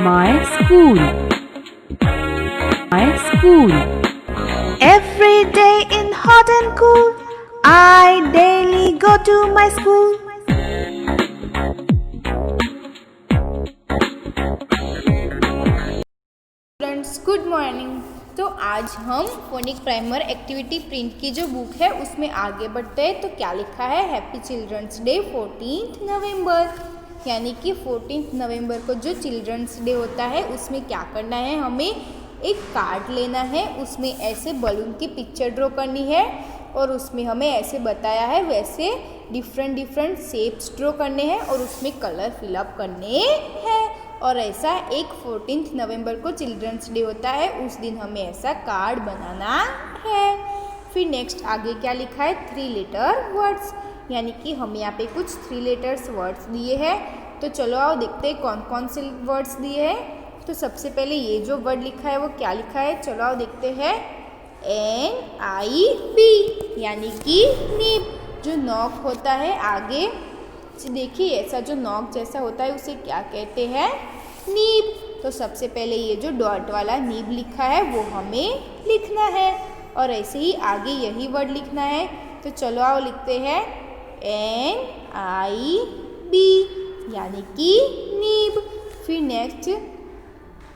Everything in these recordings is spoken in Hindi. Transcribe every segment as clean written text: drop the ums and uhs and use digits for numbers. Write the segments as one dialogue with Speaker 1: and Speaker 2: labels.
Speaker 1: My school. My school.
Speaker 2: Every day in hot and cool, I daily go to my school.
Speaker 3: Students good morning. तो आज हम फोनिक प्राइमर एक्टिविटी प्रिंट की जो बुक है उसमें आगे बढ़ते हैं। तो क्या लिखा है, हैप्पी चिल्ड्रंस डे 14 नवंबर, यानी कि 14 नवंबर को जो चिल्ड्रंस डे होता है उसमें क्या करना है, हमें एक कार्ड लेना है, उसमें ऐसे बलून की पिक्चर ड्रॉ करनी है और उसमें हमें ऐसे बताया है वैसे डिफरेंट शेप्स ड्रॉ करने हैं और उसमें कलर फिलअप करने हैं। और ऐसा एक 14 नवंबर को चिल्ड्रंस डे होता है, उस दिन हमें ऐसा कार्ड बनाना है। फिर नेक्स्ट आगे क्या लिखा है, 3 लेटर वर्ड्स, यानी कि हमें यहाँ पे कुछ 3 लेटर्स वर्ड्स दिए हैं। तो चलो आओ देखते हैं कौन कौन से वर्ड्स दिए हैं। तो सबसे पहले ये जो वर्ड लिखा है वो क्या लिखा है, चलो आओ देखते हैं, NIB, यानी कि नीब। जो नॉक होता है आगे, देखिए ऐसा जो नॉक जैसा होता है उसे क्या कहते हैं, नीब। तो सबसे पहले ये जो डॉट वाला नीब लिखा है वो हमें लिखना है और ऐसे ही आगे यही वर्ड लिखना है। तो चलो आओ लिखते हैं NIB, यानी कि नीब। फिर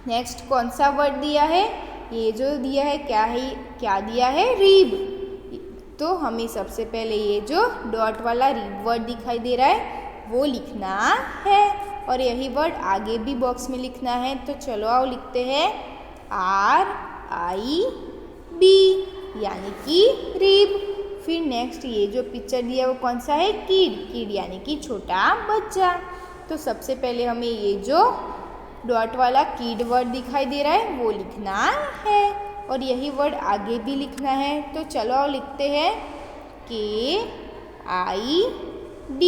Speaker 3: नेक्स्ट कौन सा वर्ड दिया है, ये जो दिया है क्या दिया है, रीब। तो हमें सबसे पहले ये जो डॉट वाला रीब वर्ड दिखाई दे रहा है वो लिखना है और यही वर्ड आगे भी बॉक्स में लिखना है। तो चलो आओ लिखते हैं RIB, यानी कि रीब। फिर नेक्स्ट ये जो पिक्चर दिया वो कौन सा है, किड, यानी कि छोटा बच्चा। तो सबसे पहले हमें ये जो डॉट वाला किड वर्ड दिखाई दे रहा है वो लिखना है और यही वर्ड आगे भी लिखना है। तो चलो लिखते हैं KID,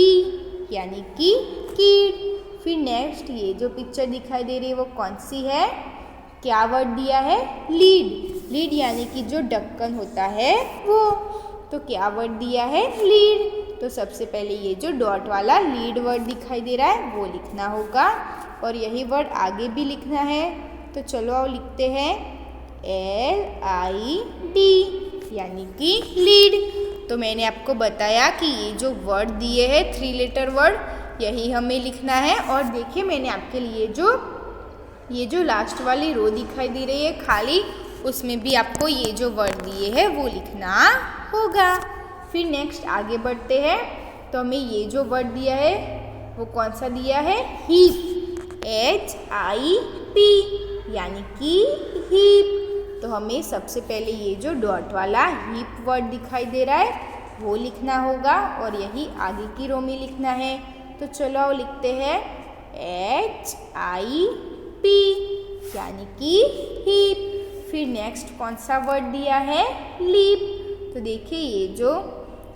Speaker 3: यानी कि किड। फिर नेक्स्ट ये जो पिक्चर दिखाई दे रही है वो कौन सी है, क्या वर्ड दिया है, लीड, यानी कि जो ढक्कन होता है वो। तो क्या वर्ड दिया है, लीड। तो सबसे पहले ये जो डॉट वाला लीड वर्ड दिखाई दे रहा है वो लिखना होगा और यही वर्ड आगे भी लिखना है। तो चलो आओ लिखते हैं LID, यानी कि लीड। तो मैंने आपको बताया कि ये जो वर्ड दिए हैं 3 लेटर वर्ड यही हमें लिखना है। और देखिए मैंने आपके लिए ये जो लास्ट वाली रो दिखाई दे रही है खाली, उसमें भी आपको ये जो वर्ड दिए हैं वो लिखना होगा। फिर नेक्स्ट आगे बढ़ते हैं। तो हमें ये जो वर्ड दिया है वो कौन सा दिया है, हीप, HIP, यानी कि हीप। तो हमें सबसे पहले ये जो डॉट वाला हीप वर्ड दिखाई दे रहा है वो लिखना होगा और यही आगे की रो में लिखना है। तो चलो आओ लिखते हैं HIP, यानी कि हीप। फिर नेक्स्ट कौन सा वर्ड दिया है, लीप। तो देखिए ये जो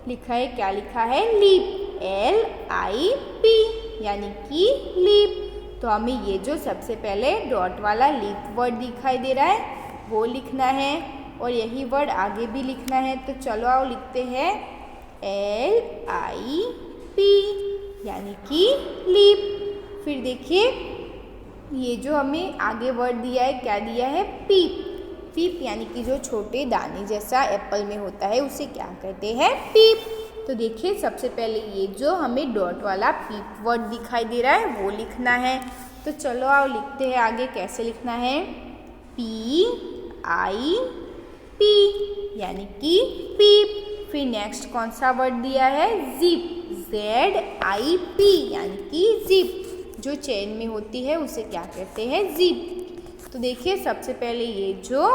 Speaker 3: लिखा है क्या लिखा है, लीप, LIP, यानी कि लीप। तो हमें ये जो सबसे पहले डॉट वाला लीप वर्ड दिखाई दे रहा है वो लिखना है और यही वर्ड आगे भी लिखना है। तो चलो आओ लिखते हैं LIP, यानी कि लीप। फिर देखिए ये जो हमें आगे वर्ड दिया है क्या दिया है, पीप, यानी कि जो छोटे दाने जैसा एप्पल में होता है उसे क्या कहते हैं, पीप। तो देखिए सबसे पहले ये जो हमें डॉट वाला पीप वर्ड दिखाई दे रहा है वो लिखना है। तो चलो आओ लिखते हैं आगे कैसे लिखना है, PIP, यानी कि पीप। फिर नेक्स्ट कौन सा वर्ड दिया है, जिप, ZIP, यानी कि जिप। जो चेन में होती है उसे क्या कहते हैं, जिप। तो देखिए सबसे पहले ये जो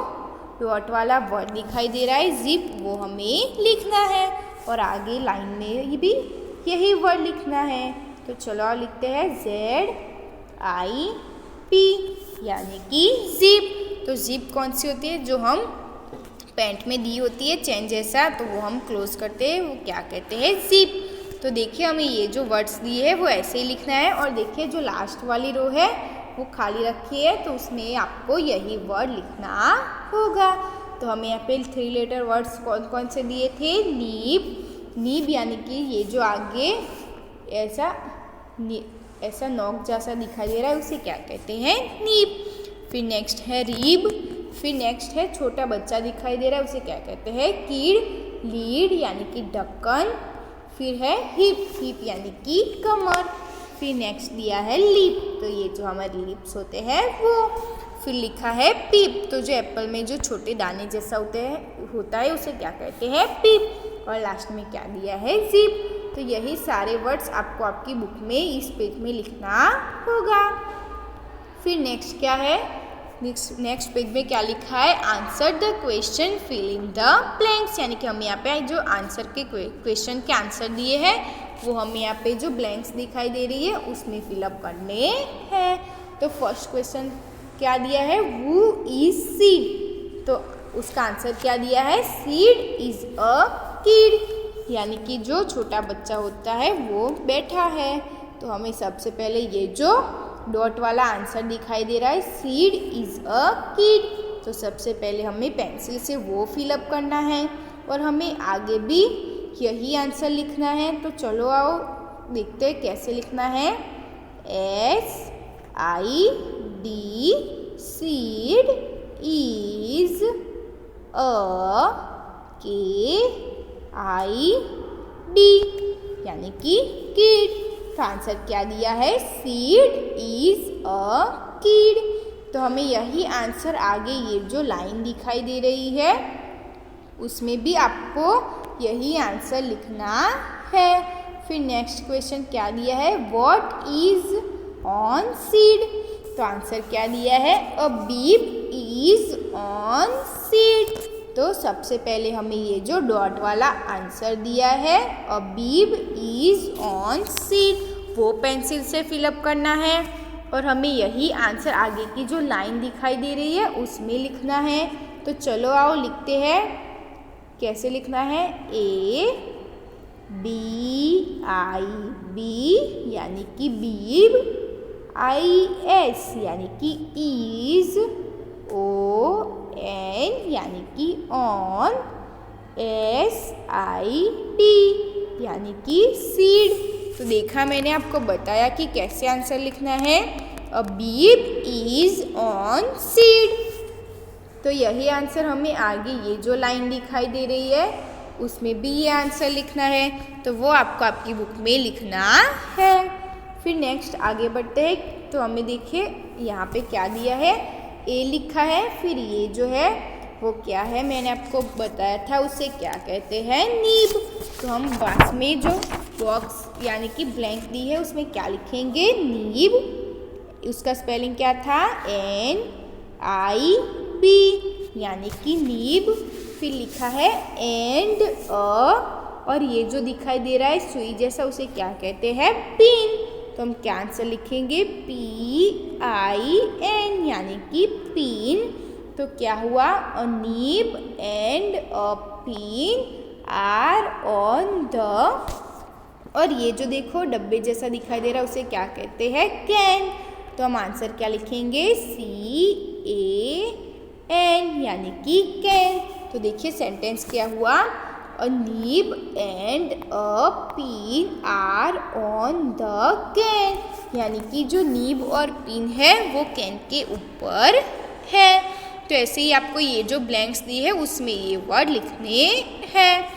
Speaker 3: डॉट वाला वर्ड दिखाई दे रहा है जिप वो हमें लिखना है और आगे लाइन में भी यही वर्ड लिखना है। तो चलो लिखते हैं ZIP, यानी कि जिप। तो जिप कौन सी होती है, जो हम पैंट में दी होती है चेन जैसा, तो वो हम क्लोज करते हैं वो क्या कहते हैं, जिप। तो देखिए हमें ये जो वर्ड्स दिए हैं वो ऐसे ही लिखना है और देखिए जो लास्ट वाली रो है वो खाली रखी है तो उसमें आपको यही वर्ड लिखना होगा। तो हमें यहाँ पे 3 लेटर वर्ड्स कौन कौन से दिए थे, नीब, यानी कि ये जो आगे ऐसा ऐसा नोक जैसा दिखाई दे रहा है उसे क्या कहते हैं? नीब। फिर नेक्स्ट है रीब। फिर नेक्स्ट है छोटा बच्चा दिखाई दे रहा है उसे क्या कहते हैं? कीड़। लीड यानी कि ढक्कन। फिर है हिप। हिप यानी कि कमर। फिर नेक्स्ट दिया है लिप, तो ये जो हमारे लिप्स होते हैं वो। फिर लिखा है पीप, तो जो एप्पल में जो छोटे दाने जैसा होता है उसे क्या कहते हैं? पीप। और लास्ट में क्या दिया है? जिप। तो यही सारे वर्ड्स आपको आपकी बुक में इस पेज में लिखना होगा। फिर नेक्स्ट क्या है? नेक्स्ट पेज में क्या लिखा है? Answer the question, fill in the blanks, यानी कि हम यहाँ पे जो आंसर के क्वेश्चन के आंसर दिए हैं वो हमें यहाँ पे जो ब्लैंक्स दिखाई दे रही है उसमें फिलअप करने हैं। तो फर्स्ट क्वेश्चन क्या दिया है? वू इज सीड, तो उसका आंसर क्या दिया है? सीड इज अ किड, यानी कि जो छोटा बच्चा होता है वो बैठा है। तो हमें सबसे पहले ये जो डॉट वाला आंसर दिखाई दे रहा है सीड इज अ किड, तो सबसे पहले हमें पेंसिल से वो फिलअप करना है और हमें आगे भी यही आंसर लिखना है। तो चलो आओ देखते हैं कैसे लिखना है। SID seed is a KID यानी कि किड। तो आंसर क्या दिया है? Seed is a kid. तो हमें यही आंसर आगे ये जो लाइन दिखाई दे रही है उसमें भी आपको यही आंसर लिखना है। फिर नेक्स्ट क्वेश्चन क्या दिया है? व्हाट इज ऑन सीड, तो आंसर क्या दिया है? अ बीब इज ऑन सीड। तो सबसे पहले हमें ये जो डॉट वाला आंसर दिया है अ बीब इज ऑन सीड वो पेंसिल से फिलअप करना है और हमें यही आंसर आगे की जो लाइन दिखाई दे रही है उसमें लिखना है। तो चलो आओ लिखते हैं। कैसे लिखना है? ABIB यानी कि बीब, IS यानी कि इज, ON यानी कि ऑन, SID यानी कि सीड। तो देखा मैंने आपको बताया कि कैसे आंसर लिखना है। अ बीब इज ऑन सीड। तो यही आंसर हमें आगे ये जो लाइन दिखाई दे रही है उसमें भी ये आंसर लिखना है, तो वो आपको आपकी बुक में लिखना है। फिर नेक्स्ट आगे बढ़ते हैं। तो हमें देखिए यहाँ पे क्या दिया है? ए लिखा है। फिर ये जो है वो क्या है? मैंने आपको बताया था उसे क्या कहते हैं? नीब। तो हम पास में जो बॉक्स यानी कि ब्लैंक दी है उसमें क्या लिखेंगे? नीब। उसका स्पेलिंग क्या था? NIB यानी कि नीब। फिर लिखा है एंड और ये जो दिखाई दे रहा है सुई जैसा उसे क्या कहते हैं? पिन। तो हम क्या आंसर लिखेंगे? PIN यानी कि पिन। तो क्या हुआ? A nib and a pin are on the, और ये जो देखो डब्बे जैसा दिखाई दे रहा है उसे क्या कहते हैं? कैन। तो हम आंसर क्या लिखेंगे? CAN यानी कि कैन। तो देखिए सेंटेंस क्या हुआ? A nib and a pin are on the can, यानी कि जो नीब और पिन है वो कैन के ऊपर है। तो ऐसे ही आपको ये जो ब्लैंक्स दी है उसमें ये वर्ड लिखने हैं।